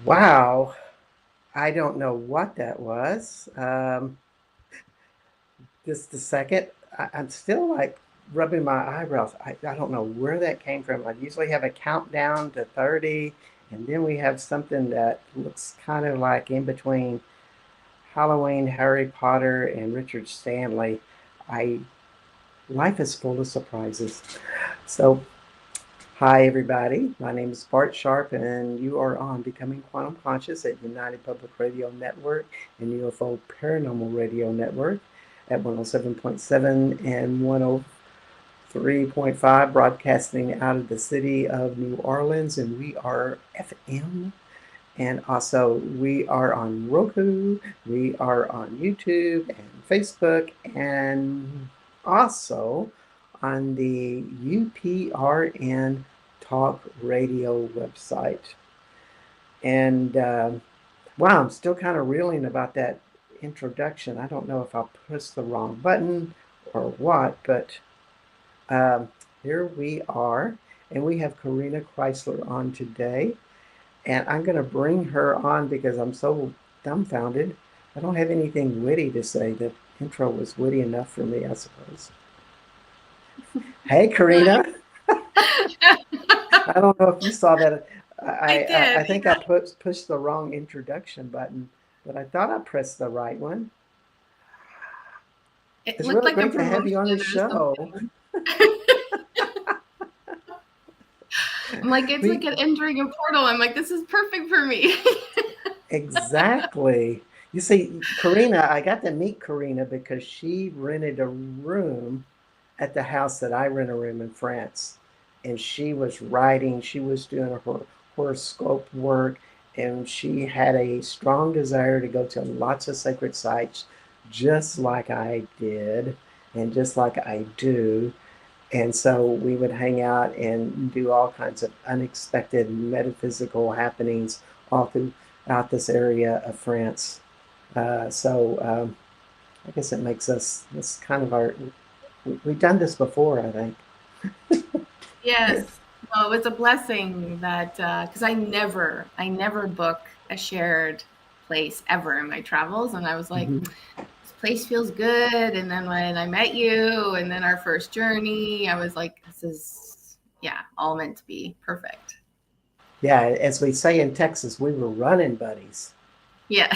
Wow, I don't know what that was. Just a second. I'm still like rubbing my eyebrows. I don't know where that came from. I usually have a countdown to 30, and then we have something that looks kind of like in between Halloween, Harry Potter, and Richard Stanley. I Life is full of surprises. So hi, everybody. My name is Bart Sharp, and you are on Becoming Quantum Conscious at United Public Radio Network and UFO Paranormal Radio Network at 107.7 and 103.5, broadcasting out of the city of New Orleans. And we are FM. And also, we are on Roku, we are on YouTube and Facebook, and also on the UPRN Talk Radio website. And wow, I'm still kind of reeling about that introduction. I don't know if I'll push the wrong button or what, but here we are. And we have Corina Crysler on today. And I'm going to bring her on because I'm so dumbfounded. I don't have anything witty to say. The intro was witty enough for me, I suppose. Hey, Corina. I don't know if you saw that. I think I pushed the wrong introduction button, but I thought I pressed the right one. It's really great to have you on the show. I'm like, it's like entering a portal. I'm like, this is perfect for me. Exactly. You see, Corina, I got to meet Corina because she rented a room at the house that I rent a room in France. And she was writing, she was doing her horoscope work, and she had a strong desire to go to lots of sacred sites, just like I did, and just like I do. And so we would hang out and do all kinds of unexpected metaphysical happenings all throughout this area of France. I guess it makes us, it's kind of we've done this before, I think. Yes. Well, it was a blessing that, because I never book a shared place ever in my travels. And I was like, this place feels good. And then when I met you and then our first journey, I was like, this is, all meant to be perfect. Yeah, as we say in Texas, we were running buddies. Yeah.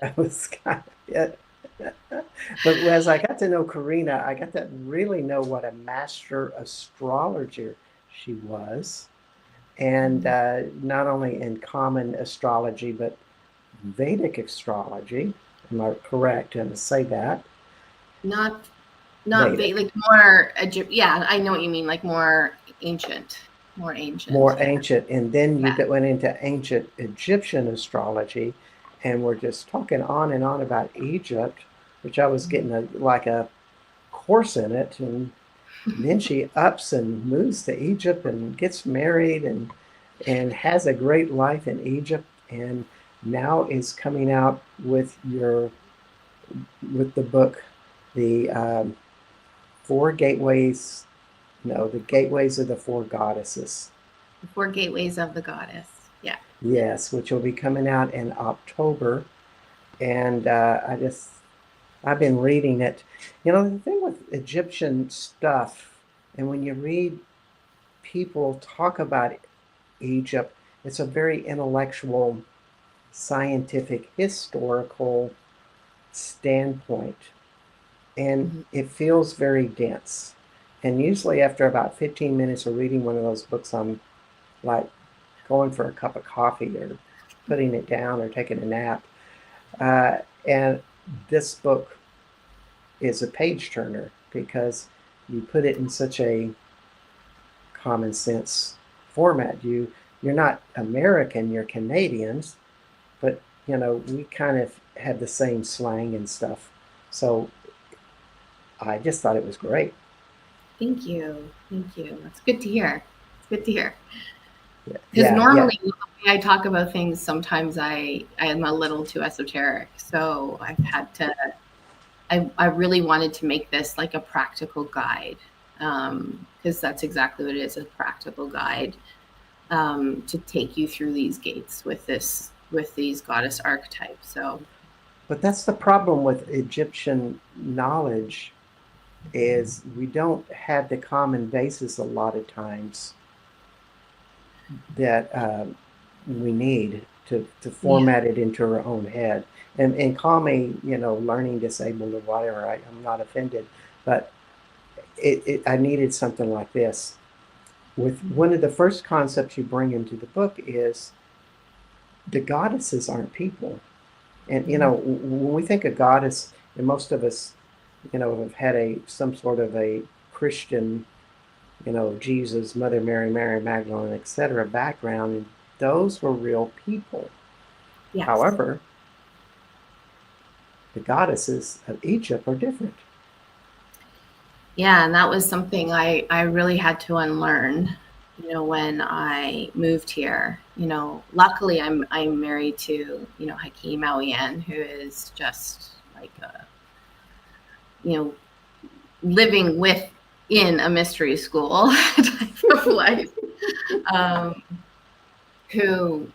That was kind of it. But as I got to know Corina, I got to really know what a master astrologer she was. And not only in common astrology, but Vedic astrology. Am I correct to say that? Not Vedic, like more Egypt. Yeah, I know what you mean. Like more ancient. More ancient. And then you went into ancient Egyptian astrology, and we're just talking on and on about Egypt, which I was getting a course in it. And then she ups and moves to Egypt and gets married and has a great life in Egypt, and now is coming out with the book, the the Gateways of the Four Goddesses. The Four Gateways of the Goddess. Yeah. Yes, which will be coming out in October. And I've been reading it. You know, the thing with Egyptian stuff, and when you read people talk about Egypt, it's a very intellectual, scientific, historical standpoint. And it feels very dense. And usually after about 15 minutes of reading one of those books, I'm like going for a cup of coffee or putting it down or taking a nap. And this book is a page turner because you put it in such a common sense format. You're not American, you're Canadians, but we kind of have the same slang and stuff. So I just thought it was great. Thank you. Thank you. That's good to hear. It's good to hear. Yeah, Because yeah, yeah. normally the way I talk about things, sometimes I am a little too esoteric. So I've had to, I really wanted to make this like a practical guide, because that's exactly what it is, a practical guide, to take you through these gates with these goddess archetypes. So But that's the problem with Egyptian knowledge is we don't have the common basis a lot of times that we need to yeah, format it into our own head. And call me, learning disabled or whatever. I'm not offended, but I needed something like this. With one of the first concepts you bring into the book is the goddesses aren't people. And when we think of goddess, and most of us, have had some sort of a Christian, Jesus, Mother Mary, Mary Magdalene, etc. background, and those were real people. yes. However, the goddesses of Egypt are different. Yeah, and that was something I really had to unlearn, when I moved here. Luckily I'm married to, Hakeem Awyan, who is just like a, you know, living within a mystery school type of life. Um, who,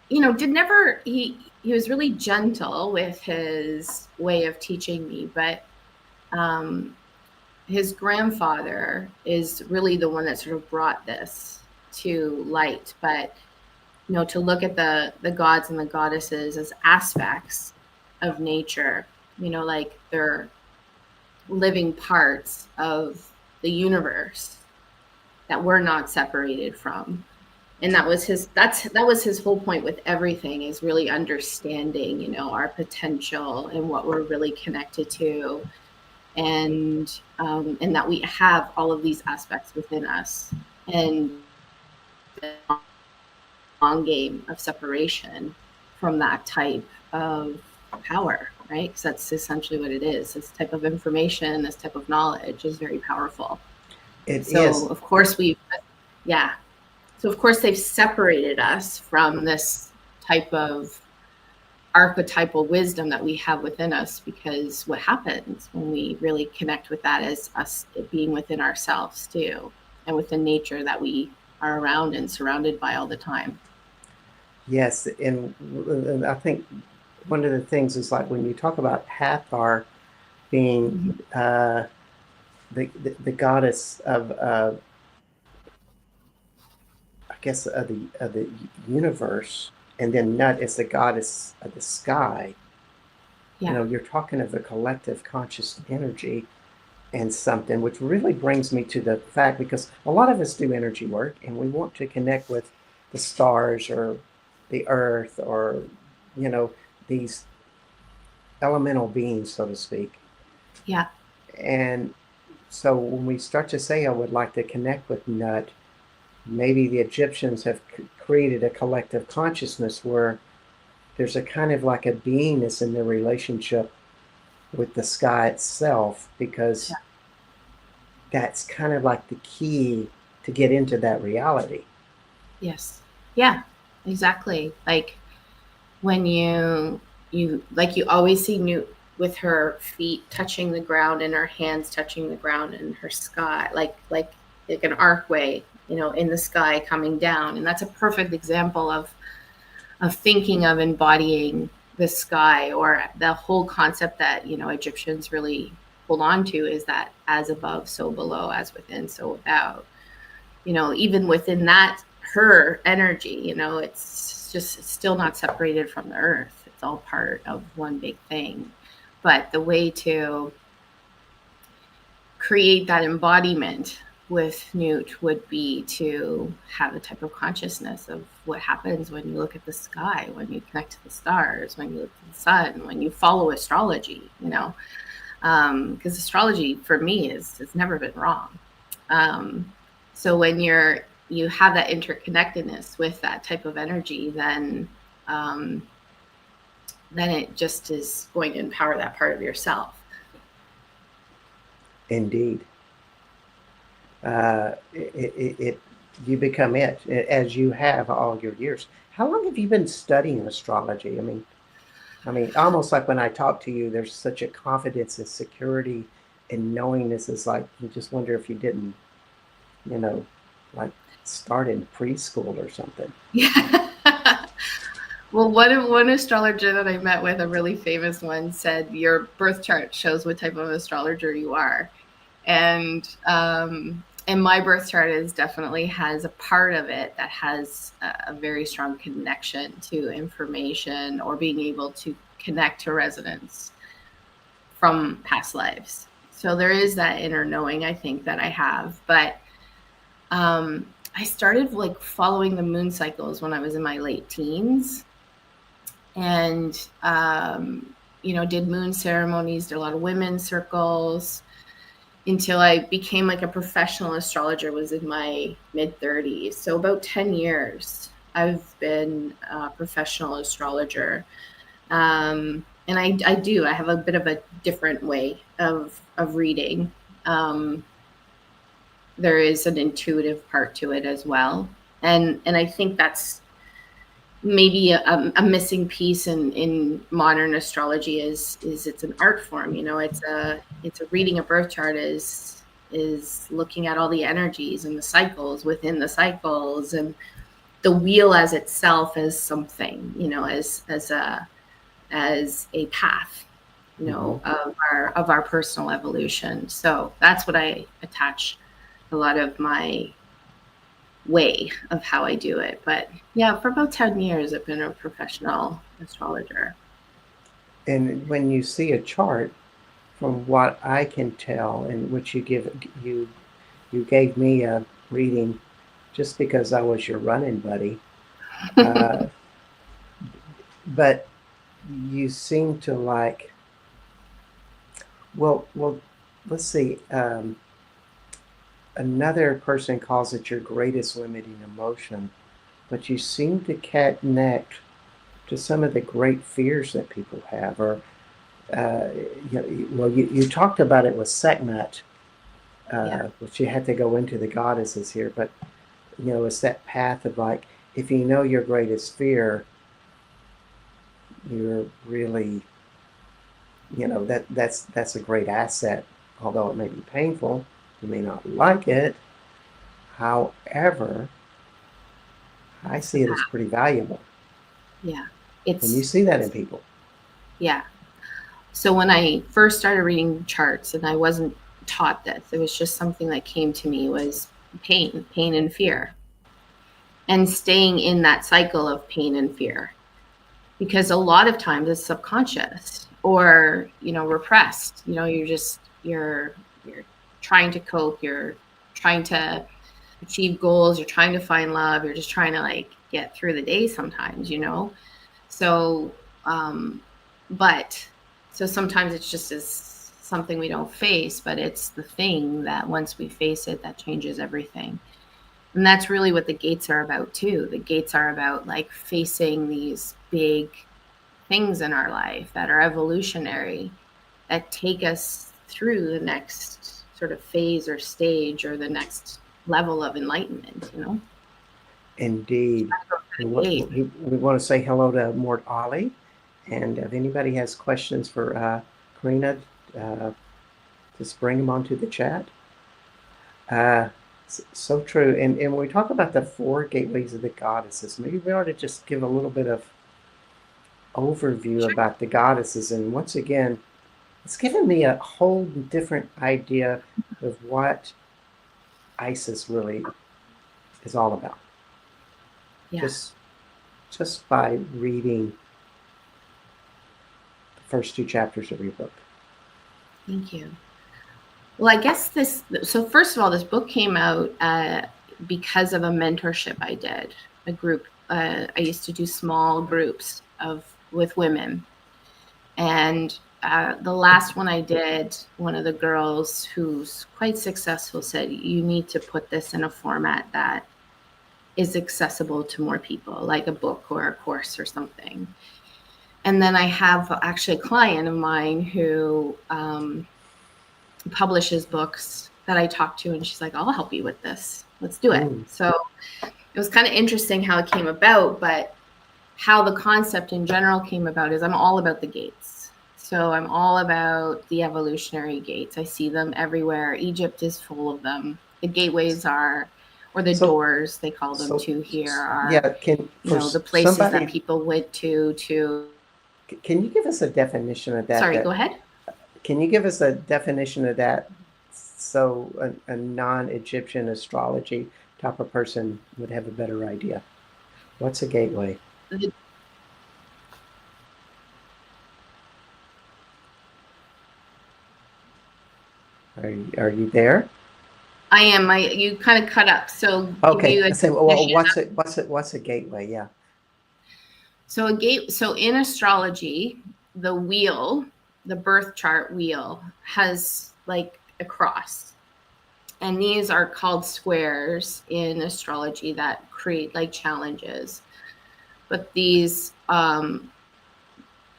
did never he was really gentle with his way of teaching me, but um his grandfather is really the one that sort of brought this to light. But to look at the gods and the goddesses as aspects of nature, like they're living parts of the universe that we're not separated from. And that was his whole point with everything, is really understanding, our potential and what we're really connected to, and that we have all of these aspects within us, and the long game of separation from that type of power, right? Because that's essentially what it is. This type of information, this type of knowledge is very powerful. It So is. of course yeah. So of course they've separated us from this type of archetypal wisdom that we have within us, because what happens when we really connect with that is us being within ourselves too, and within nature that we are around and surrounded by all the time. Yes, and I think one of the things is like when you talk about Hathor being Mm-hmm. uh, the goddess of I guess of the universe, and then Nut is the goddess of the sky. Yeah. You're talking of a collective conscious energy and something, which really brings me to the fact because a lot of us do energy work and we want to connect with the stars or the earth or you know these elemental beings, so to speak. Yeah. And so when we start to say I would like to connect with Nut, maybe the Egyptians have created a collective consciousness where there's a kind of like a beingness in their relationship with the sky itself, because Yeah. that's kind of like the key to get into that reality. Yes. Yeah. Exactly. Like when you always see Newt with her feet touching the ground and her hands touching the ground and her sky, like an archway, in the sky coming down. And that's a perfect example of thinking of embodying the sky, or the whole concept that Egyptians really hold on to, is that as above so below, as within so without. Even within that, her energy, it's still not separated from the earth. It's all part of one big thing. But the way to create that embodiment, with Newt would be to have a type of consciousness of what happens when you look at the sky, when you connect to the stars, when you look at the sun, when you follow astrology, because astrology for me has never been wrong. So when you have that interconnectedness with that type of energy, then it just is going to empower that part of yourself. Indeed. You become it, as you have all your years. How long have you been studying astrology? I mean, almost like when I talk to you, there's such a confidence and security and knowingness. It's like you just wonder if you didn't, like start in preschool or something. Yeah. Well, one astrologer that I met with, a really famous one, said your birth chart shows what type of astrologer you are. And my birth chart definitely has a part of it that has a very strong connection to information or being able to connect to resonance from past lives. So there is that inner knowing, I think, that I have. But I started like following the moon cycles when I was in my late teens, and did moon ceremonies, did a lot of women's circles, until I became like a professional astrologer, was in my mid-30s. So about 10 years I've been a professional astrologer. And I have a bit of a different way of reading. There is an intuitive part to it as well. And I think that's maybe a missing piece in modern astrology is it's an art form. It's a reading a birth chart is looking at all the energies and the cycles within the cycles, and the wheel as itself as something, as a path, of our personal evolution. So that's what I attach a lot of my way of how I do it. But yeah, for about 10 years I've been a professional astrologer. And when you see a chart, from what I can tell, and which you gave me a reading just because I was your running buddy, but you seem to like. Well, let's see. Another person calls it your greatest limiting emotion, but you seem to connect to some of the great fears that people have. Or, you talked about it with Sekhmet, which you had to go into the goddesses here, but it's that path of like, if you know your greatest fear, you're really, that's a great asset, although it may be painful. You may not like it. However, I see it as pretty valuable. Yeah. And you see that in people. Yeah. So when I first started reading charts, and I wasn't taught this, it was just something that came to me, was pain and fear. And staying in that cycle of pain and fear. Because a lot of times it's subconscious or, repressed. You're trying to cope, you're trying to achieve goals, you're trying to find love, you're just trying to like get through the day sometimes, So, so sometimes it's just as something we don't face, but it's the thing that once we face it, that changes everything. And that's really what the gates are about too. The gates are about like facing these big things in our life that are evolutionary, that take us through the next sort of phase or stage or the next level of enlightenment, Indeed. We want to say hello to Mort Ali. And if anybody has questions for Corina, just bring them onto the chat. So true. And when we talk about the 4 gateways of the goddesses, maybe we ought to just give a little bit of overview about the goddesses. And once again, it's given me a whole different idea of what Isis really is all about. Yeah. Just by reading the first 2 chapters of your book. Thank you. Well, I guess so first of all, this book came out because of a mentorship I did, a group. I used to do small groups with women. And the last one I did, one of the girls who's quite successful said, you need to put this in a format that is accessible to more people, like a book or a course or something. And then I have actually a client of mine who publishes books that I talk to, and she's like, I'll help you with this. Let's do it. Mm. So it was kind of interesting how it came about, but how the concept in general came about is I'm all about the gates. So I'm all about the evolutionary gates. I see them everywhere. Egypt is full of them. The gateways are, or the So, doors, they call them so, too here, are, yeah, can you for know, the places that somebody, people went to. can you give us a definition of that? Sorry, That go ahead. can you give us a definition of that so a non-Egyptian astrology type of person would have a better idea? What's a gateway? Are you there? I am. You kind of cut up. So give Okay. you a I say, well, definition. what's a gateway? Yeah. So in astrology, the wheel, the birth chart wheel, has like a cross. And these are called squares in astrology that create like challenges. But these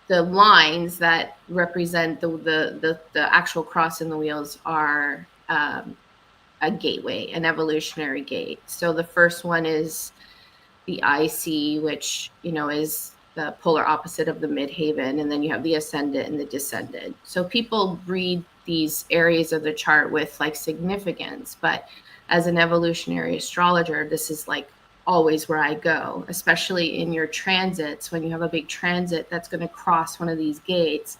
the lines that represent the actual cross in the wheels are a gateway, an evolutionary gate. So the first one is the IC, which, you know, is the polar opposite of the midhaven, and then you have the ascendant and the descendant. So people read these areas of the chart with like significance, but as an evolutionary astrologer, this is like always where I go, especially in your transits. When you have a big transit that's going to cross one of these gates,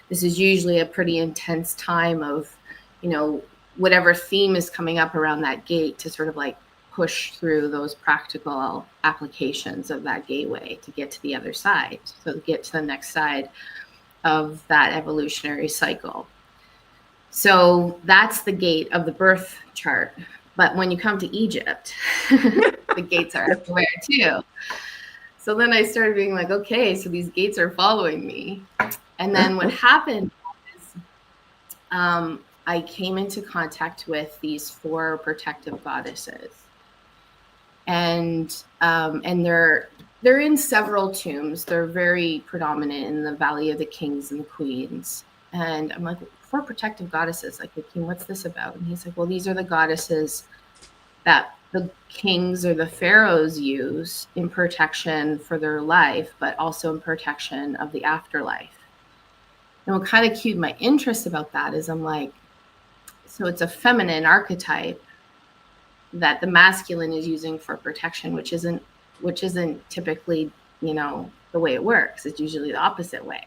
this is usually a pretty intense time of, you know, whatever theme is coming up around that gate to sort of like push through those practical applications of that gateway to get to the other side. So to get to the next side of that evolutionary cycle. So that's the gate of the birth chart. But when you come to Egypt, the gates are everywhere too. So then I started being like, okay, so these gates are following me. And then what happened is I came into contact with these 4 protective goddesses. And they're in several tombs. They're very predominant in the Valley of the Kings and the Queens. And I'm like, 4 protective goddesses. Like, King, what's this about? And he's like, well, these are the goddesses that the kings or the pharaohs use in protection for their life, but also in protection of the afterlife. And what kind of cued my interest about that is I'm like, so it's a feminine archetype that the masculine is using for protection, which isn't typically, you know, the way it works. It's usually the opposite way.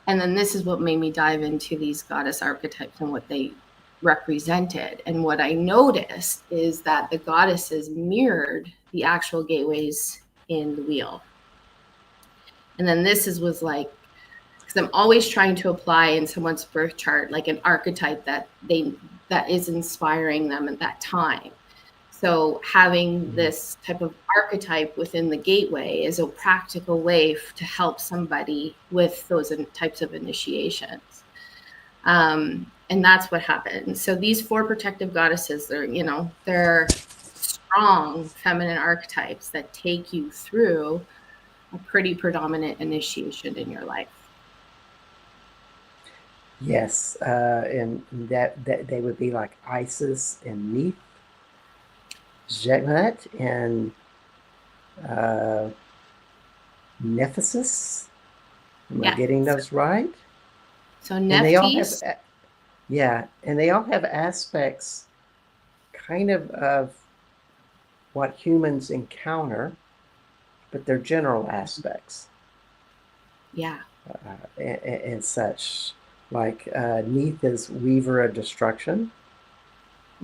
And then this is what made me dive into these goddess archetypes and what they represented. And what I noticed is that the goddesses mirrored the actual gateways in the wheel. And then was like, because I'm always trying to apply in someone's birth chart like an archetype that is inspiring them at that time. So having this type of archetype within the gateway is a practical way to help somebody with those types of initiations. And that's what happened. So these 4 protective goddesses, they're strong feminine archetypes that take you through a pretty predominant initiation in your life. Yes, and that they would be like Isis and Neith, Jeknet and uh, Nephesis. Am I getting those right? So And they all have, Nephthys. yeah, and they all have aspects kind of what humans encounter, but they're general aspects. Yeah. And such. Like Neith is Weaver of Destruction.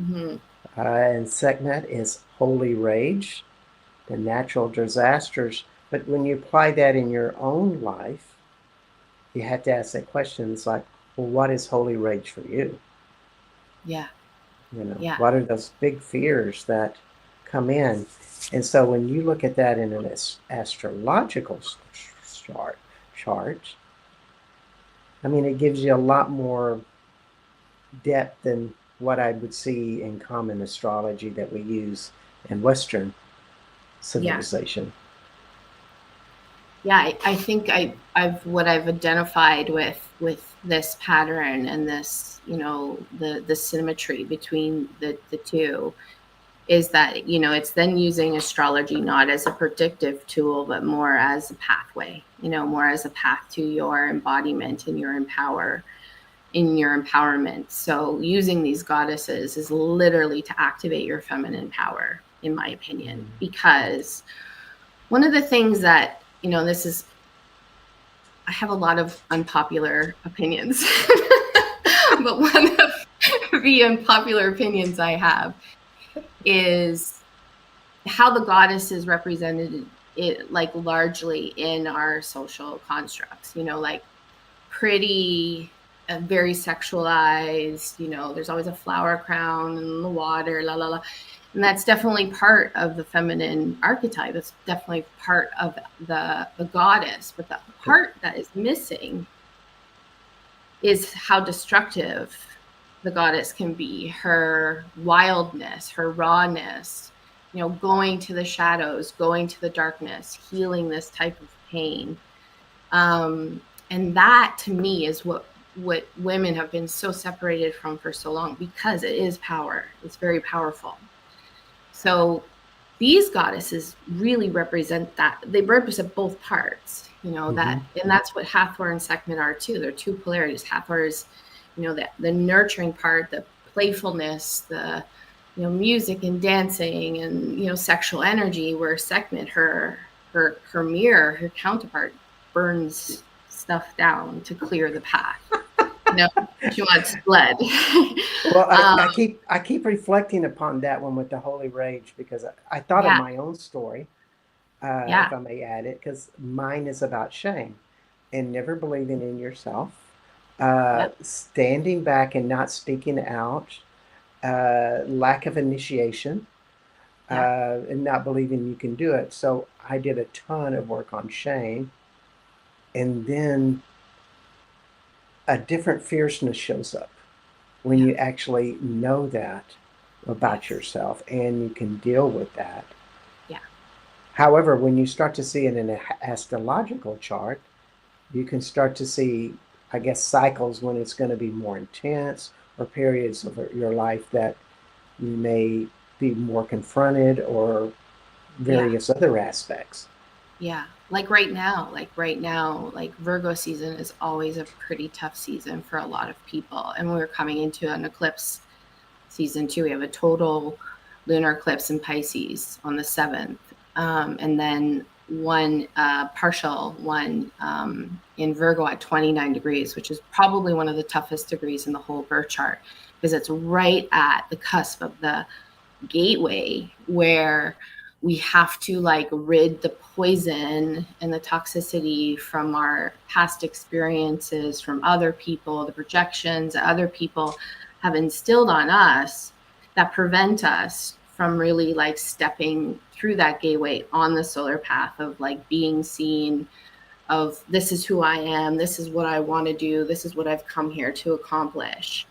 Mm-hmm. And Sekmet is Holy Rage, the natural disasters. But when you apply that in your own life, you have to ask that question. It's like, well, what is Holy Rage for you? Yeah. You know, Yeah. what are those big fears that come in? And so when you look at that in an astrological chart, chart, I mean, it gives you a lot more depth than what I would see in common astrology that we use in Western Yeah. civilization. Yeah, I think I've what I've identified with this pattern and this, the symmetry between the two is that, it's then using astrology not as a predictive tool, but more as a pathway, more as a path to your embodiment and your empowerment. So using these goddesses is literally to activate your feminine power, in my opinion, because one of the things that, this is, I have a lot of unpopular opinions, but one of the unpopular opinions I have is how the goddess is represented, it like largely in our social constructs, like pretty, very sexualized, there's always a flower crown in the water, la la la. And that's definitely part of the feminine archetype. It's definitely part of the goddess. But the part that is missing is how destructive the goddess can be, her wildness, her rawness, going to the shadows, going to the darkness, healing this type of pain. And that to me is what women have been so separated from for so long, because it is power. It's very powerful. So these goddesses really represent that. They represent both parts, that, and that's what Hathor and Sekhmet are too. They're two polarities. Hathor is, the nurturing part, the playfulness, the, music and dancing and, sexual energy, where Sekhmet, her mirror, her counterpart, burns stuff down to clear the path. She wants blood. Well, I keep reflecting upon that one with the Holy Rage, because I thought of Yeah. my own story, Yeah. if I may add it, because mine is about shame and never believing in yourself, Yep. standing back and not speaking out, lack of initiation, Yep. and not believing you can do it. So I did a ton of work on shame, and then a different fierceness shows up when Yeah. you actually know that about Yes. yourself and you can deal with that. Yeah. However, when you start to see it in an astrological chart, you can start to see, I guess, cycles when it's going to be more intense, or periods of your life that you may be more confronted, or Yeah. various other aspects. Yeah. Like right now, like Virgo season is always a pretty tough season for a lot of people. And we're coming into an eclipse season too. We have a total lunar eclipse in Pisces on the 7th. And then one partial one in Virgo at 29 degrees, which is probably one of the toughest degrees in the whole birth chart, because it's right at the cusp of the gateway where we have to like rid the poison and the toxicity from our past experiences, from other people, the projections that other people have instilled on us that prevent us from really like stepping through that gateway on the solar path of like being seen, of this is who I am, this is what I want to do, this is what I've come here to accomplish.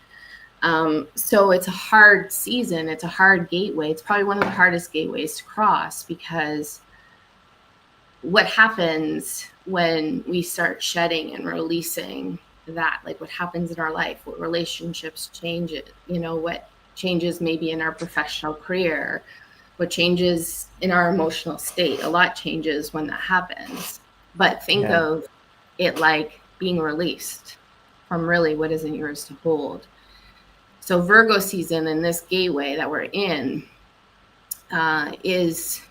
So it's a hard season. It's a hard gateway. It's probably one of the hardest gateways to cross, because what happens when we start shedding and releasing that, like what happens in our life, what relationships change it, what changes maybe in our professional career, what changes in our emotional state. A lot changes when that happens. But think Yeah. of it like being released from really what isn't yours to hold. So Virgo season and this gateway that we're in is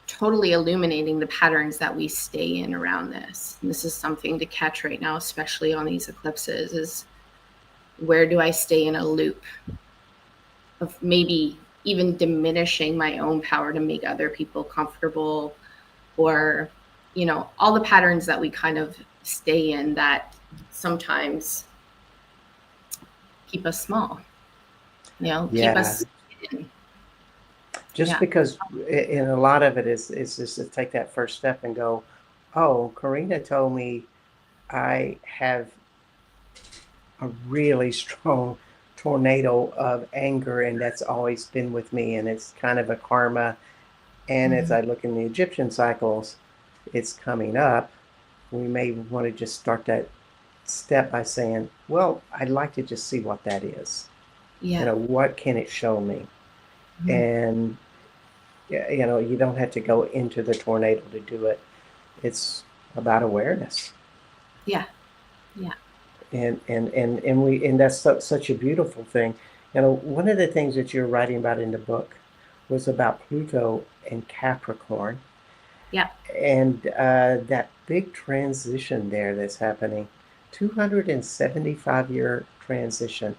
totally illuminating the patterns that we stay in around this. And this is something to catch right now, especially on these eclipses, is where do I stay in a loop of maybe even diminishing my own power to make other people comfortable, or, all the patterns that we kind of stay in that sometimes keep us small. keep Yeah. us hidden. Just Yeah. because, and a lot of it is just to take that first step and go, oh, Corina told me I have a really strong tornado of anger, and that's always been with me, and it's kind of a karma. And as Mhm. I look in the Egyptian cycles, it's coming up. We may want to just start that step by saying, well, I'd like to just see what that is. Yeah. What can it show me? Mhm. And, you don't have to go into the tornado to do it. It's about awareness. Yeah. Yeah. And that's such a beautiful thing. One of the things that you're writing about in the book was about Pluto and Capricorn, Yeah. and that big transition there that's happening, 275-year transition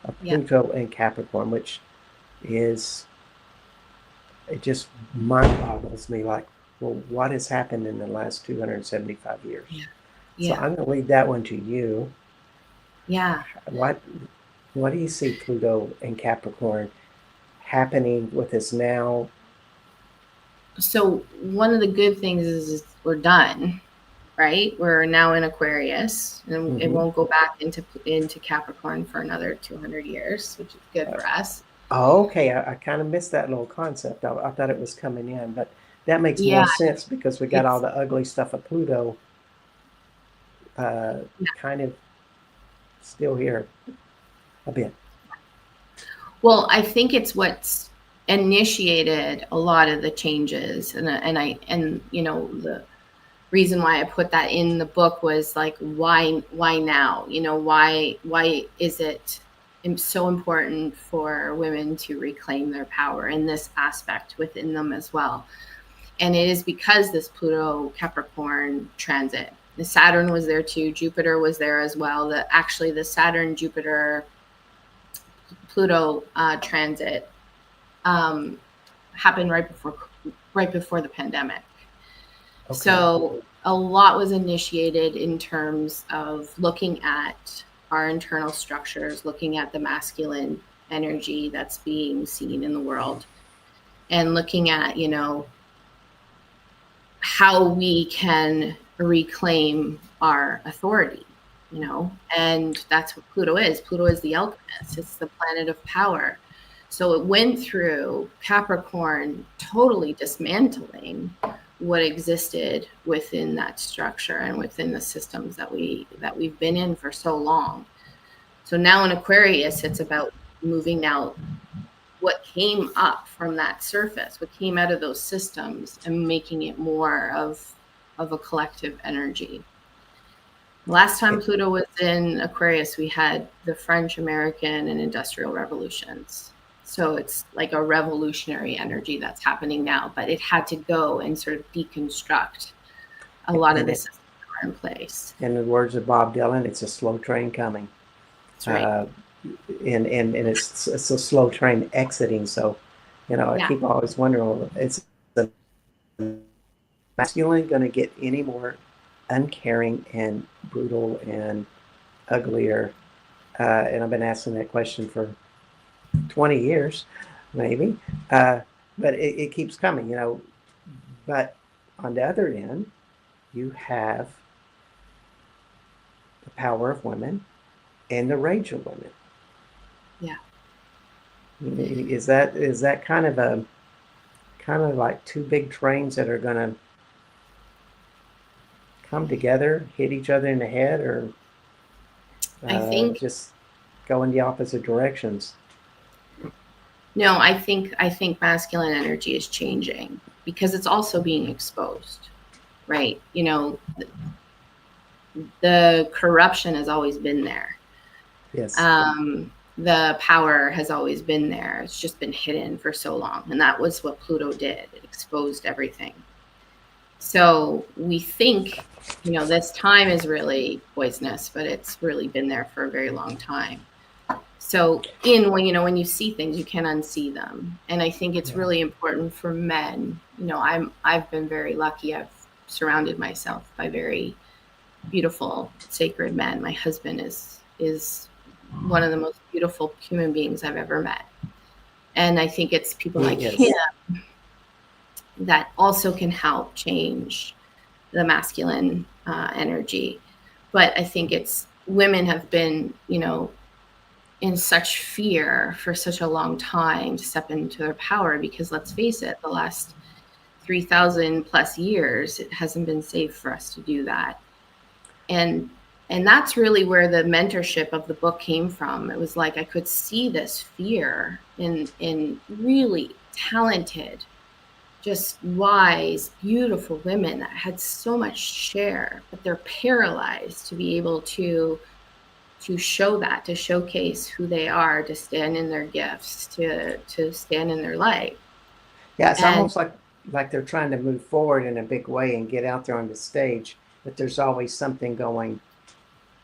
of Yeah. Pluto and Capricorn, which is, it just mind boggles me, like, well, what has happened in the last 275 years? Yeah. So Yeah. I'm going to leave that one to you. Yeah. What what do you see Pluto and Capricorn happening with us now? So one of the good things is we're done, right? We're now in Aquarius, and it Mm-hmm. won't go back into Capricorn for another 200 years, which is good for us. Oh, okay, I kind of missed that little concept. I thought it was coming in, but that makes more Yeah, sense because we got all it's the ugly stuff of Pluto uh, kind of still here a bit. well, I think it's what's initiated a lot of the changes, and the reason why I put that in the book was like, why now? Why is it so important for women to reclaim their power in this aspect within them as well? And it is because this Pluto Capricorn transit. The Saturn was there too. Jupiter was there as well. The Saturn Jupiter Pluto transit um, happened right before the pandemic. Okay. So a lot was initiated in terms of looking at our internal structures, looking at the masculine energy that's being seen in the world, and looking at, how we can reclaim our authority, and that's what Pluto is. Pluto is the alchemist, it's the planet of power. So it went through Capricorn, totally dismantling what existed within that structure and within the systems that we've been in for so long. So now in Aquarius, it's about moving out what came up from that surface, what came out of those systems, and making it more of a collective energy. Last time Pluto was in Aquarius, we had the French, American, and Industrial Revolutions. So it's like a revolutionary energy that's happening now, but it had to go and sort of deconstruct a lot of And the it, systems that are in place. in the words of Bob Dylan, it's a slow train coming. That's right. Uh, and it's a slow train exiting. So, I Yeah. keep always wondering, well, it's the masculine going to get any more uncaring and brutal and uglier? And I've been asking that question for 20 years, maybe. Uh, but it keeps coming. But on the other end, you have the power of women and the rage of women. Yeah. Is that kind of like two big trains that are going to come together, hit each other in the head, or I think just go in the opposite directions? no, I think masculine energy is changing because it's also being exposed, right? The corruption has always been there. Yes. The power has always been there. It's just been hidden for so long. And that was what Pluto did. It exposed everything. So we think, this time is really poisonous, but it's really been there for a very long time. So when you see things, you can unsee them. And I think it's Yeah. really important for men. I've been very lucky. I've surrounded myself by very beautiful, sacred men. My husband is one of the most beautiful human beings I've ever met. And I think it's people He like him is. that also can help change the masculine energy. But I think it's women have been, in such fear for such a long time to step into their power, because let's face it, the last 3,000 plus years, it hasn't been safe for us to do that. And that's really where the mentorship of the book came from. It was like I could see this fear in really talented, just wise, beautiful women that had so much share, but they're paralyzed to be able to show that, to showcase who they are, to stand in their gifts, to stand in their light. Yeah, it's And almost like they're trying to move forward in a big way and get out there on the stage, but there's always something going,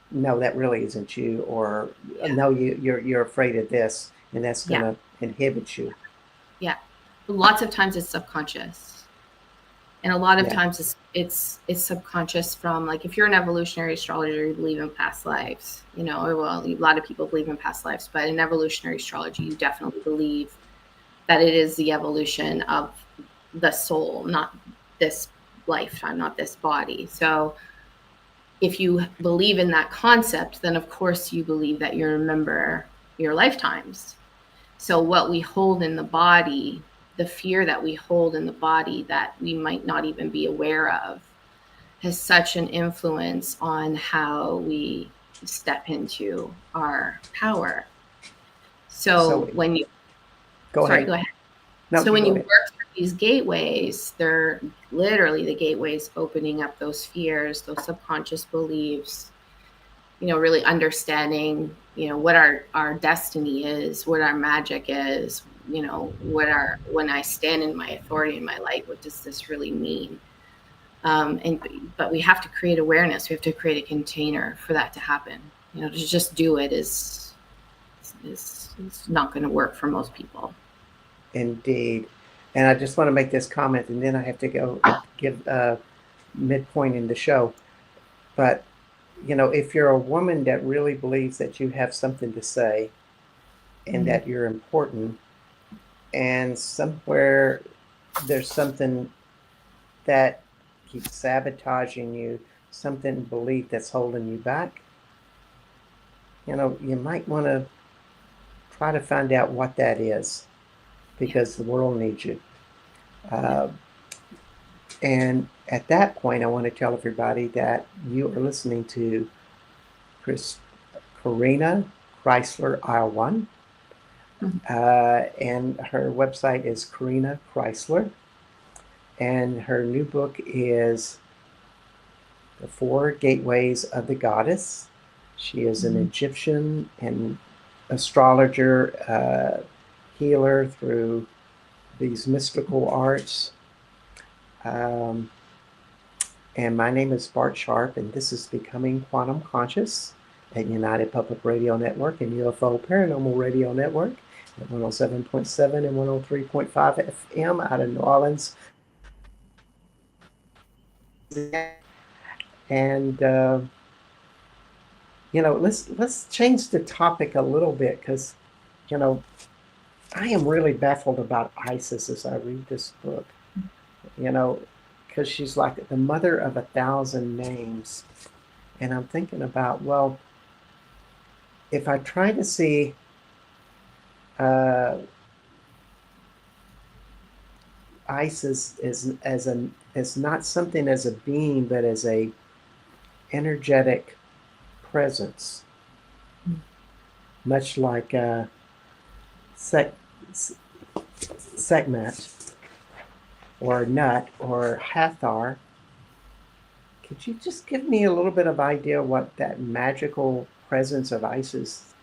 no, that really isn't you, or no, you're afraid of this, and that's yeah, gonna inhibit you. yeah. Lots of times it's subconscious. And a lot of Yeah. times it's subconscious from, like, if you're an evolutionary astrologer, you believe in past lives, or, well, a lot of people believe in past lives, but in evolutionary astrology, you definitely believe that it is the evolution of the soul, not this lifetime, not this body. So if you believe in that concept, then of course you believe that you remember your lifetimes. So what we hold in the body, the fear that we hold in the body that we might not even be aware of, has such an influence on how we step into our power. So So when you, go sorry, ahead. go ahead. No, So you when go you ahead. work through these gateways, they're literally the gateways opening up those fears, those subconscious beliefs, really understanding, what our destiny is, what our magic is, when I stand in my authority and my light, what does this really mean? But we have to create awareness. We have to create a container for that to happen. To just do it is not going to work for most people. Indeed. And I just want to make this comment, and then I have to go give a midpoint in the show. But, if you're a woman that really believes that you have something to say and Mm-hmm. that you're important, and somewhere there's something that keeps sabotaging you, something belief that's holding you back, you might want to try to find out what that is, Yeah, because the world needs you. yeah. Uh, and at that point, I want to tell everybody that you are listening to Chris, Corina Crysler Awyan, Mm-hmm. and her website is Corina Crysler, and her new book is The Four Gateways of the Goddess. She is an Mm-hmm. Egyptian and astrologer, healer through these mystical arts. Um, and my name is Bart Sharp, and this is Becoming Quantum Conscious at United Public Radio Network and UFO Paranormal Radio Network at 107.7 and 103.5 FM out of New Orleans. And let's change the topic a little bit, because you know I am really baffled about Isis as I read this book. You know, because she's like the mother of 1,000 names, and I'm thinking about, well, if I try to see uh, Isis as not something as a being, but as a energetic presence, much like Sek, Sekhmet or Nut or Hathor. Could you just give me a little bit of idea what that magical presence of Isis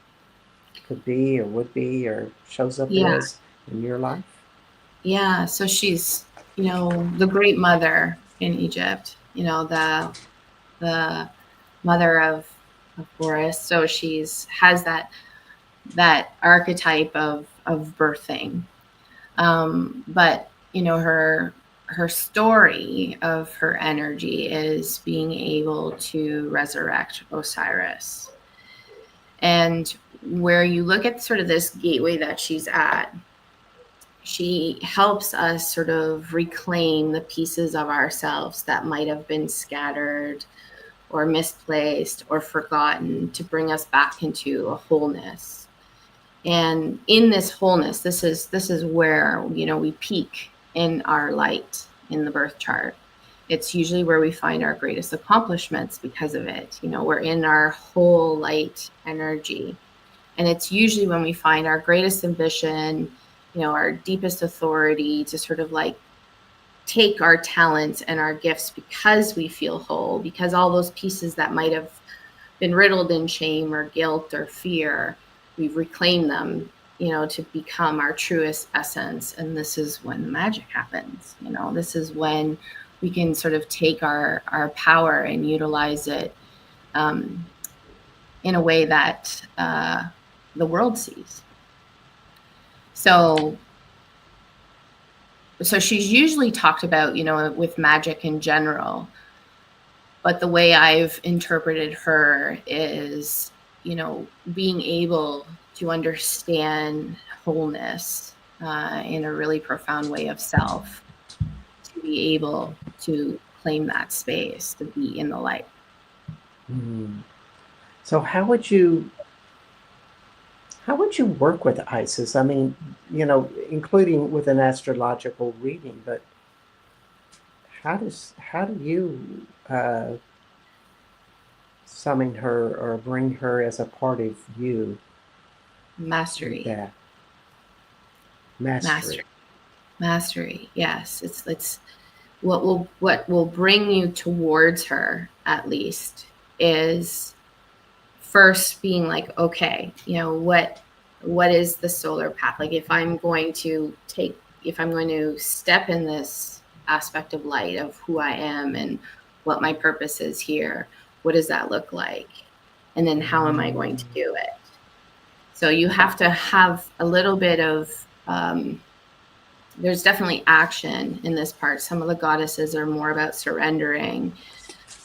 could be or would be or shows up Yeah, as in your life? yeah. So she's, the great mother in Egypt. The mother of Horus. So she's has that archetype of birthing. But her story of her energy is being able to resurrect Osiris. And where you look at sort of this gateway that she's at, she helps us sort of reclaim the pieces of ourselves that might have been scattered or misplaced or forgotten, to bring us back into a wholeness. And in this wholeness, this is where, you know, we peak in our light in the birth chart. It's usually where we find our greatest accomplishments because of it. You know, we're in our whole light energy. And it's usually when we find our greatest ambition, you know, our deepest authority to sort of like take our talents and our gifts, because we feel whole, because all those pieces that might have been riddled in shame or guilt or fear, we've reclaimed them, you know, to become our truest essence. And this is when the magic happens. You know, this is when we can sort of take our power and utilize it in a way that the world sees. So she's usually talked about, you know, with magic in general, but the way I've interpreted her is, you know, being able to understand wholeness in a really profound way of self, to be able to claim that space, to be in the light. So how would you work with Isis? I mean, you know, including with an astrological reading, but how do you summon her or bring her as a part of you? Mastery. Yeah. Mastery. Yes, it's what will bring you towards her, at least, is first being like, okay, you know, what is the solar path? Like, if I'm going to step in this aspect of light of who I am and what my purpose is here, what does that look like? And then how am I going to do it? So you have to have a little bit of, there's definitely action in this part. Some of the goddesses are more about surrendering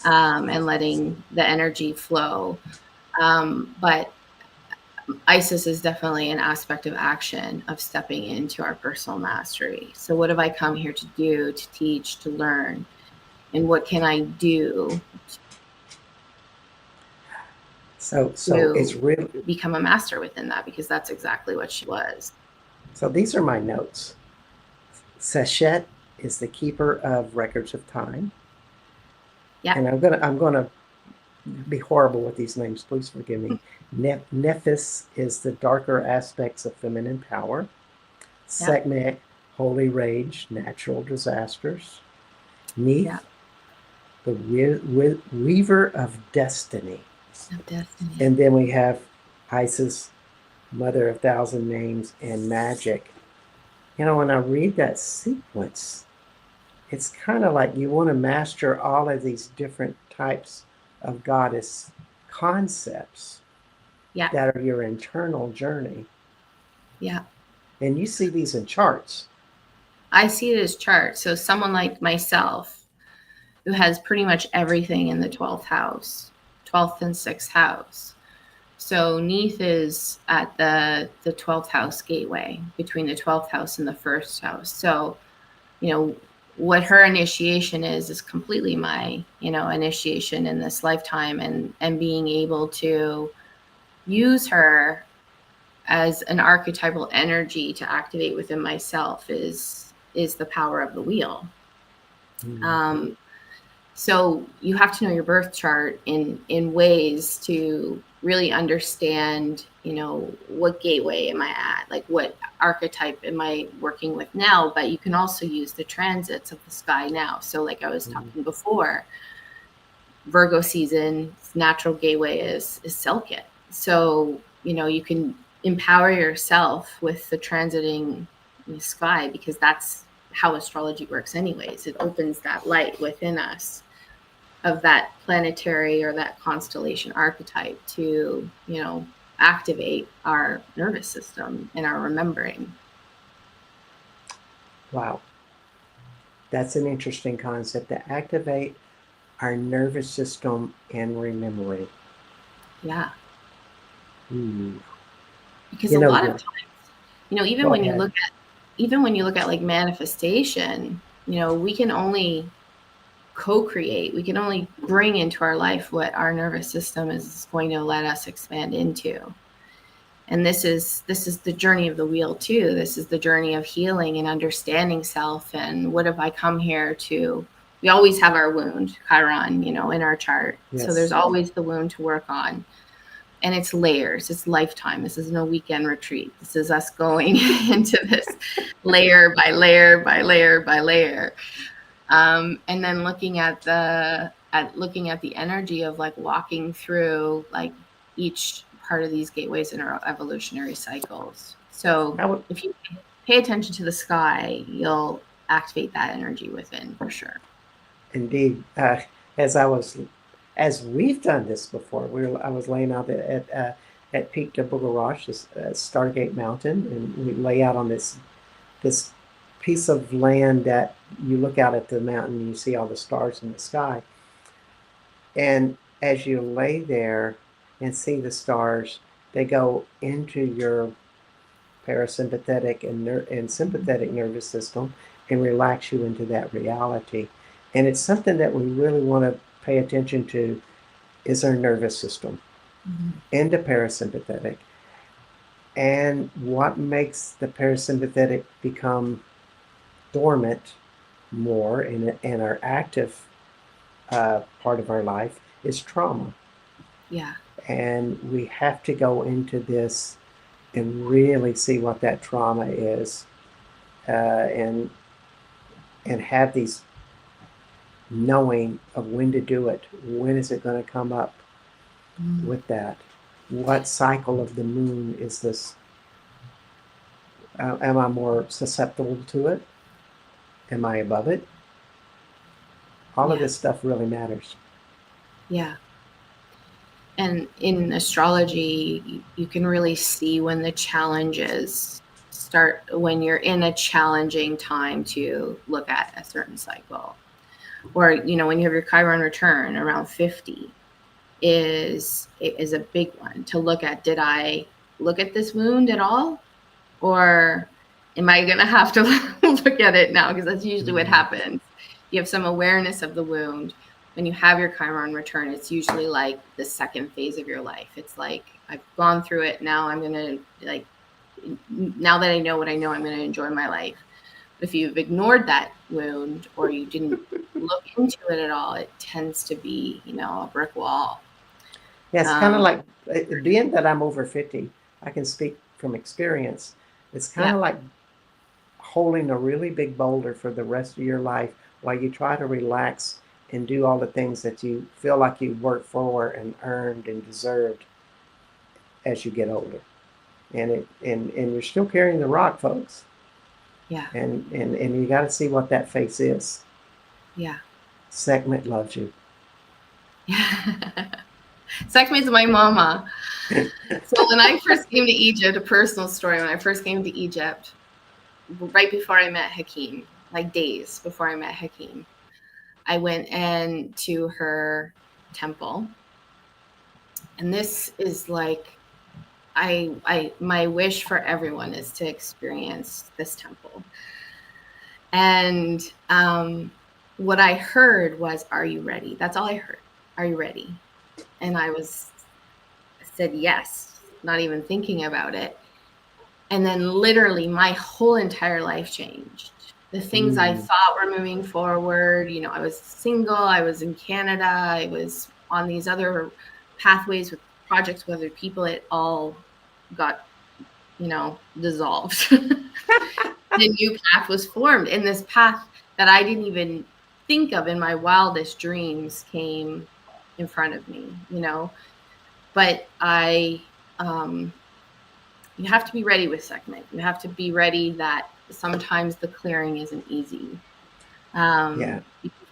and letting the energy flow. But Isis is definitely an aspect of action, of stepping into our personal mastery. So what have I come here to do, to teach, to learn? And what can I do So it's really become a master within that? Because that's exactly what she was. So these are my notes. Seshet is the keeper of records of time. Yeah. And I'm gonna be horrible with these names. Please forgive me. Nephis is the darker aspects of feminine power. Sekhmet, holy rage, natural disasters. Neith, the weaver of destiny. And then we have Isis, mother of thousand names, and magic. You know, when I read that sequence, it's kind of like you want to master all of these different types of goddess concepts that are your internal journey. Yeah. And you see these in charts. I see it as charts. So someone like myself, who has pretty much everything in the 12th house, 12th and 6th house. So Neith is at the 12th house gateway, between the 12th house and the 1st house. So, you know, what her initiation is completely my, you know, initiation in this lifetime, and being able to use her as an archetypal energy to activate within myself is the power of the wheel. So you have to know your birth chart in ways to really understand, you know, what gateway am I at? Like, what archetype am I working with now? But you can also use the transits of the sky now. So like I was talking before, Virgo season, natural gateway is Selkit. So, you know, you can empower yourself with the transiting in the sky, because that's how astrology works anyways. It opens that light within us of that planetary or that constellation archetype to, you know, activate our nervous system and our remembering. Wow. That's an interesting concept, to activate our nervous system and remembering. Yeah. Ooh. Because You a know, lot of you're, times, even go when you ahead. look at like manifestation, we can only co-create. We can only bring into our life what our nervous system is going to let us expand into. And this is the journey of the wheel too. This is the journey of healing and understanding self. And what have I come here to? We always have our wound, Chiron, in our chart. So there's Yes, always the wound to work on. And it's layers, it's lifetime. This isn't a weekend retreat. This is us going into this layer by layer by layer by layer. And then looking at the energy of like walking through like each part of these gateways in our evolutionary cycles. So I would if you pay attention to the sky, you'll activate that energy within for sure. indeed. As I was, as we've done this before, I was laying out at Peak de Bugarash, this Stargate Mountain, and we lay out on this piece of land that you look out at the mountain and you see all the stars in the sky. And as you lay there and see the stars, they go into your parasympathetic and sympathetic nervous system and relax you into that reality. And it's something that we really want to pay attention to is our nervous system into parasympathetic. And what makes the parasympathetic become dormant more in our active part of our life is trauma. Yeah. And we have to go into this and really see what that trauma is, and have these knowing of when to do it. When is it going to come up with that? What cycle of the moon is this? Am I more susceptible to it? Am I above it? All of Yeah. this stuff really matters. Yeah. And in astrology, you can really see when the challenges start, when you're in a challenging time to look at a certain cycle. Or, when you have your Chiron return around 50 is a big one to look at. Did I look at this wound at all? Or am I going to have to look at it now? Because that's usually what happens. You have some awareness of the wound. When you have your Chiron return, it's usually like the second phase of your life. It's like, I've gone through it. Now I'm going to, like, now that I know what I know, I'm going to enjoy my life. But if you've ignored that wound or you didn't look into it at all, it tends to be, a brick wall. Yeah, it's kind of like, being that I'm over 50, I can speak from experience. It's kind Yeah. of like holding a really big boulder for the rest of your life while you try to relax and do all the things that you feel like you worked for and earned and deserved as you get older. And you're still carrying the rock, folks. Yeah. And you got to see what that face is. Yeah. Sekhmet loves you. Sekhmet's my mama. So when I first came to Egypt, a personal story, when I first came to Egypt, right before I met Hakeem, like days before I met Hakeem, I went into her temple. And this is like, my wish for everyone is to experience this temple. And what I heard was, "Are you ready?" That's all I heard. "Are you ready?" And I said yes, not even thinking about it. And then literally my whole entire life changed. The things I thought were moving forward, I was single, I was in Canada, I was on these other pathways with projects with other people, it all got, dissolved. The new path was formed, and this path that I didn't even think of in my wildest dreams came in front of me, but you have to be ready with Sekhmet. You have to be ready that sometimes the clearing isn't easy. Yeah.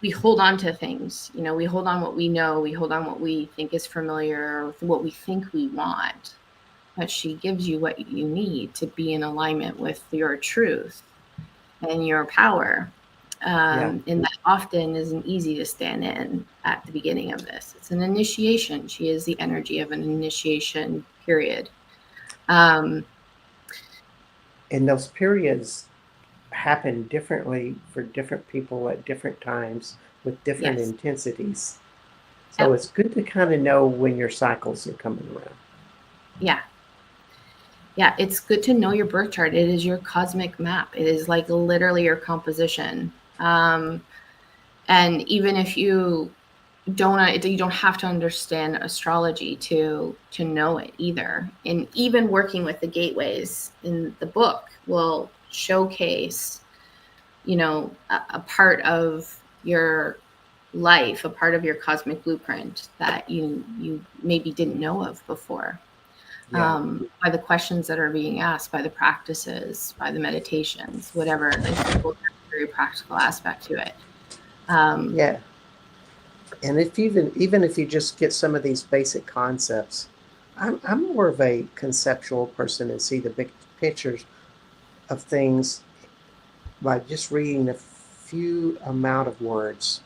We hold on to things, we hold on what we know, we hold on what we think is familiar, what we think we want. But she gives you what you need to be in alignment with your truth and your power. Yeah. And that often isn't easy to stand in at the beginning of this. It's an initiation. She is the energy of an initiation period. Um, And those periods happen differently for different people at different times with different yes. intensities. So Yep. it's good to kind of know when your cycles are coming around. Yeah. Yeah. It's good to know your birth chart. It is your cosmic map. It is like literally your composition. And even if you don't have to understand astrology to know it either. And even working with the gateways in the book will showcase, a part of your life, a part of your cosmic blueprint that you maybe didn't know of before. Yeah. By the questions that are being asked, by the practices, by the meditations, whatever. Like the book has a very practical aspect to it. Um, Yeah. And if even if you just get some of these basic concepts, I'm more of a conceptual person and see the big pictures of things by just reading a few amount of words.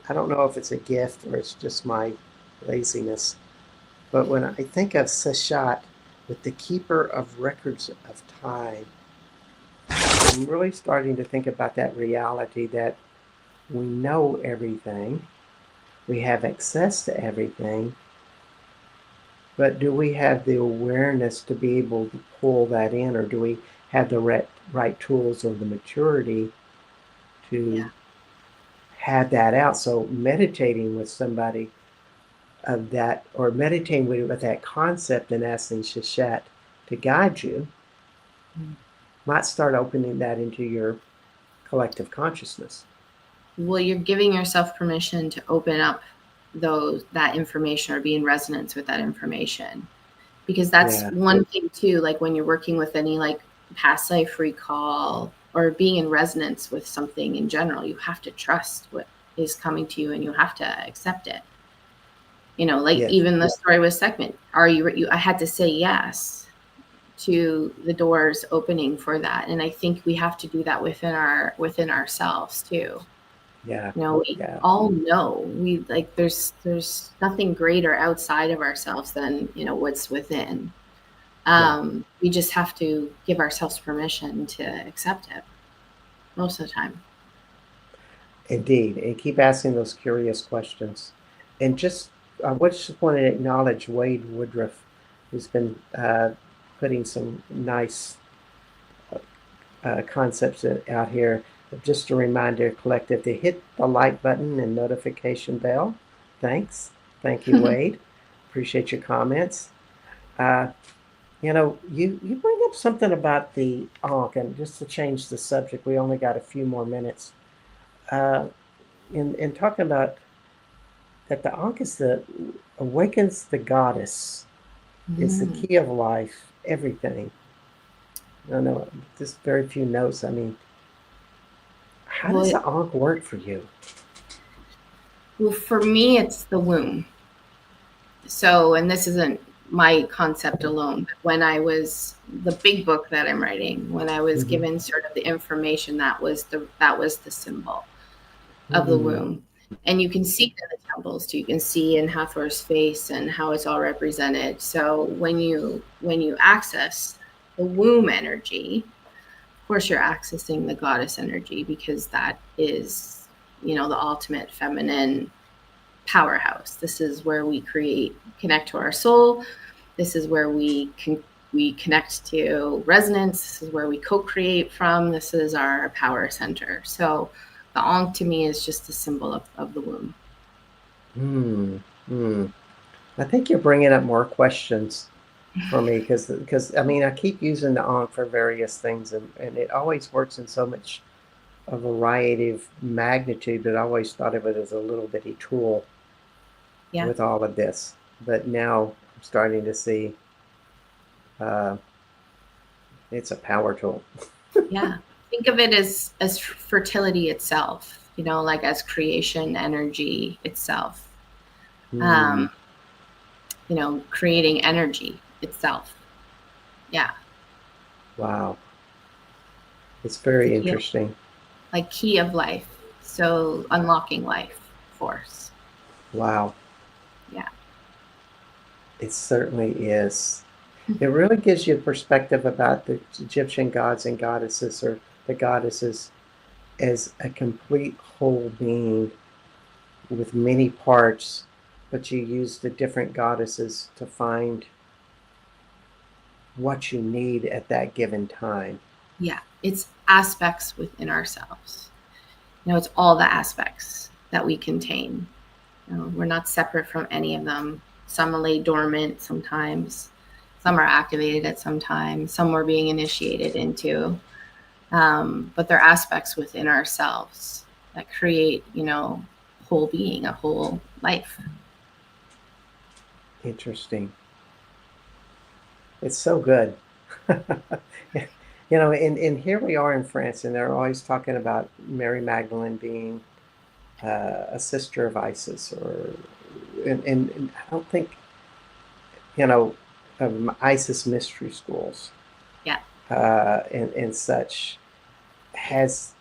I don't know if it's a gift or it's just my laziness, but when I think of Seshat with the keeper of records of time, I'm really starting to think about that reality that we know everything, we have access to everything, but do we have the awareness to be able to pull that in, or do we have the right tools or the maturity to yeah. have that out? So meditating with somebody of that, or meditating with that concept and asking Shishat to guide you, might start opening that into your collective consciousness. Well, you're giving yourself permission to open up that information or be in resonance with that information, because that's Yeah, one thing too. Like when you're working with any like past life recall or being in resonance with something in general, you have to trust what is coming to you and you have to accept it. Like yes, even the story with segment, I had to say yes to the doors opening for that, and I think we have to do that within ourselves too. yeah, We yeah, all know, we like there's nothing greater outside of ourselves than what's within. yeah, We just have to give ourselves permission to accept it most of the time. indeed. And keep asking those curious questions. And just, I just want to acknowledge Wade Woodruff, who's been putting some nice concepts out here. Just a reminder, collective, to hit the like button and notification bell. Thanks. Thank you, Wade. Appreciate your comments. Uh, you bring up something about the Ankh, and just to change the subject, we only got a few more minutes. Uh, in talking about that, the Ankh is the awakens the goddess. It's the Mm. key of life, everything. I know, just very few notes. I mean, how does Well, the Ankh work for you? well, for me, it's the womb. So, and this isn't my concept alone, but when I was the big book that I'm writing, when I was Mm-hmm. given sort of the information, that was the symbol of the Mm, womb. And you can see it in the temples too. You can see in Hathor's face and how it's all represented. So when you access the womb energy, of course you're accessing the goddess energy, because that is, the ultimate feminine powerhouse. This is where we connect to our soul. This is where we connect to resonance. This is where we co-create from. This is our power center. So the Ankh to me is just a symbol of the womb. mm, mm. I think you're bringing up more questions for me because I mean I keep using the Ankh for various things and it always works in so much a variety of magnitude that I always thought of it as a little bitty tool Yeah. with all of this. But now I'm starting to see uh, it's a power tool. Yeah. Think of it as fertility itself, like as creation energy itself. Hmm. Um, creating energy itself. Yeah. Wow. It's It's a very key of, interesting. like key of life. So unlocking life force. Wow. Yeah. It certainly is. It really gives you a perspective about the Egyptian gods and goddesses, or the goddesses, as a complete whole being with many parts, but you use the different goddesses to find what you need at that given time. Yeah, it's aspects within ourselves. It's all the aspects that we contain. We're not separate from any of them. Some lay dormant sometimes, some are activated at some time, some we're being initiated into. But they're aspects within ourselves that create, whole being, a whole life. Interesting. It's so good. And here we are in France, and they're always talking about Mary Magdalene being a sister of Isis, and I don't think, you know, ISIS mystery schools, Yeah. and such. Has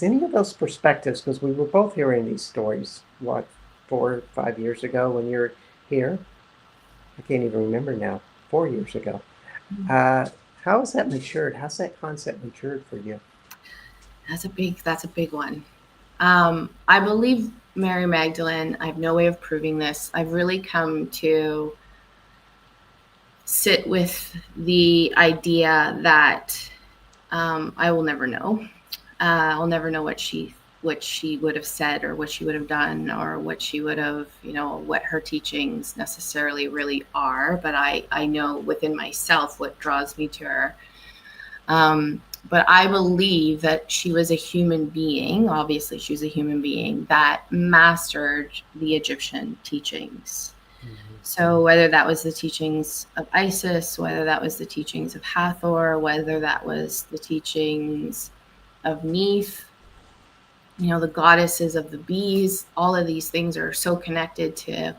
any of those perspectives, because we were both hearing these stories, what, 4 or 5 years ago when you're here? I can't even remember now. 4 years ago. How has that matured? How's that concept matured for you? That's a big one. I believe Mary Magdalene. I have no way of proving this. I've really come to sit with the idea that I will never know. I'll never know what she would have said, or what she would have done, or what she would have, what her teachings necessarily really are. But I know within myself what draws me to her. But I believe that she was a human being. Obviously, she was a human being that mastered the Egyptian teachings. Mm-hmm. So whether that was the teachings of Isis, whether that was the teachings of Hathor, whether that was the teachings of Neith, the goddesses of the bees, all of these things are so connected to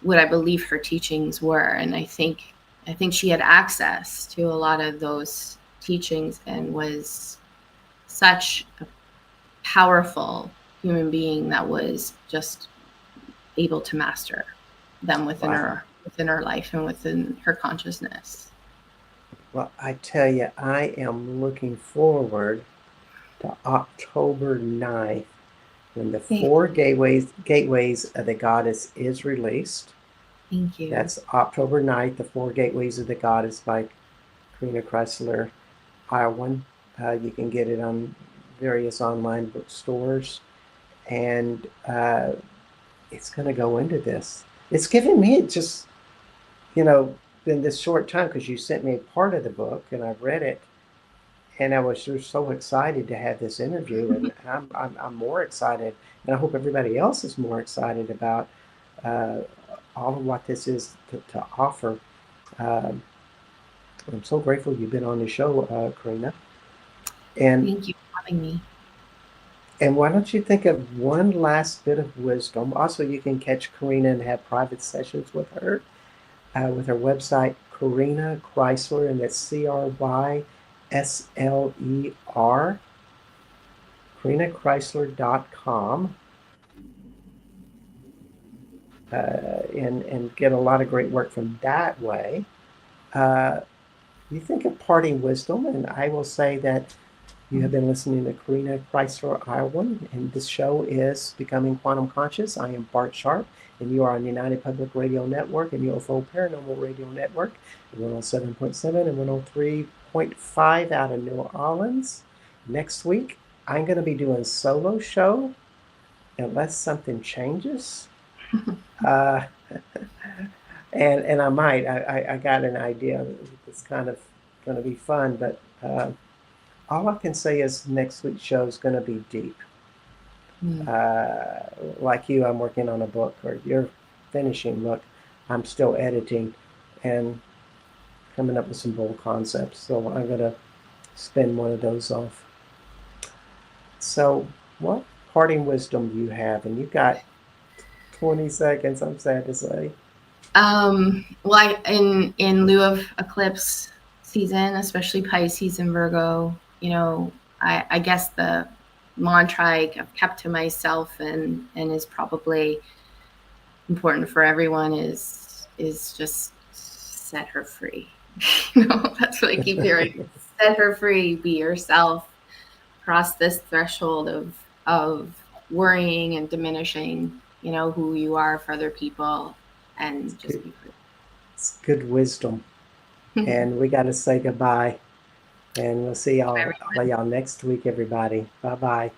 what I believe her teachings were. And I think she had access to a lot of those teachings and was such a powerful human being that was just able to master them within Wow. her life and within her consciousness. Well, I tell you, I am looking forward to October 9th, when the Thank Four Gateways of the Goddess is released. you. That's October 9th, The Four Gateways of the Goddess by Corina Crysler, Awyan. You can get it on various online bookstores. And it's going to go into this. It's given me just, you know, in this short time, because you sent me a part of the book and I've read it. And I was just so excited to have this interview, and I'm more excited, and I hope everybody else is more excited about uh, all of what this is to offer. Um, I'm so grateful you've been on the show, Corina. And Thank you for having me. why don't you think of one last bit of wisdom? Also, you can catch Corina and have private sessions with her website, Corina Crysler, and that's CRYSLER, CorinaChrysler.com, and get a lot of great work from that way. Uh, you think of parting wisdom, and I will say that you have been listening to Corina Chrysler Ireland, and this show is Becoming Quantum Conscious. I am Bart Sharp, and you are on United Public Radio Network and UFO Paranormal Radio Network, 107.7 and 103.5 out of New Orleans. Next week, I'm going to be doing a solo show, unless something changes. Uh, and I might. I got an idea. It's kind of going to be fun, but all I can say is next week's show is going to be deep. Mm. Like you, I'm working on a book, or you're finishing book. I'm still editing and coming up with some bold concepts. So I'm going to spin one of those off. So what parting wisdom do you have? And you've got 20 seconds, I'm sad to say. Well, in lieu of eclipse season, especially Pisces and Virgo, I guess the mantra I've kept to myself and is probably important for everyone is just set her free. That's what I keep hearing. Set her free, be yourself, cross this threshold of worrying and diminishing, who you are for other people, and just be free. It's good wisdom. And we got to say goodbye. And we'll see y'all next week, everybody. Bye-bye.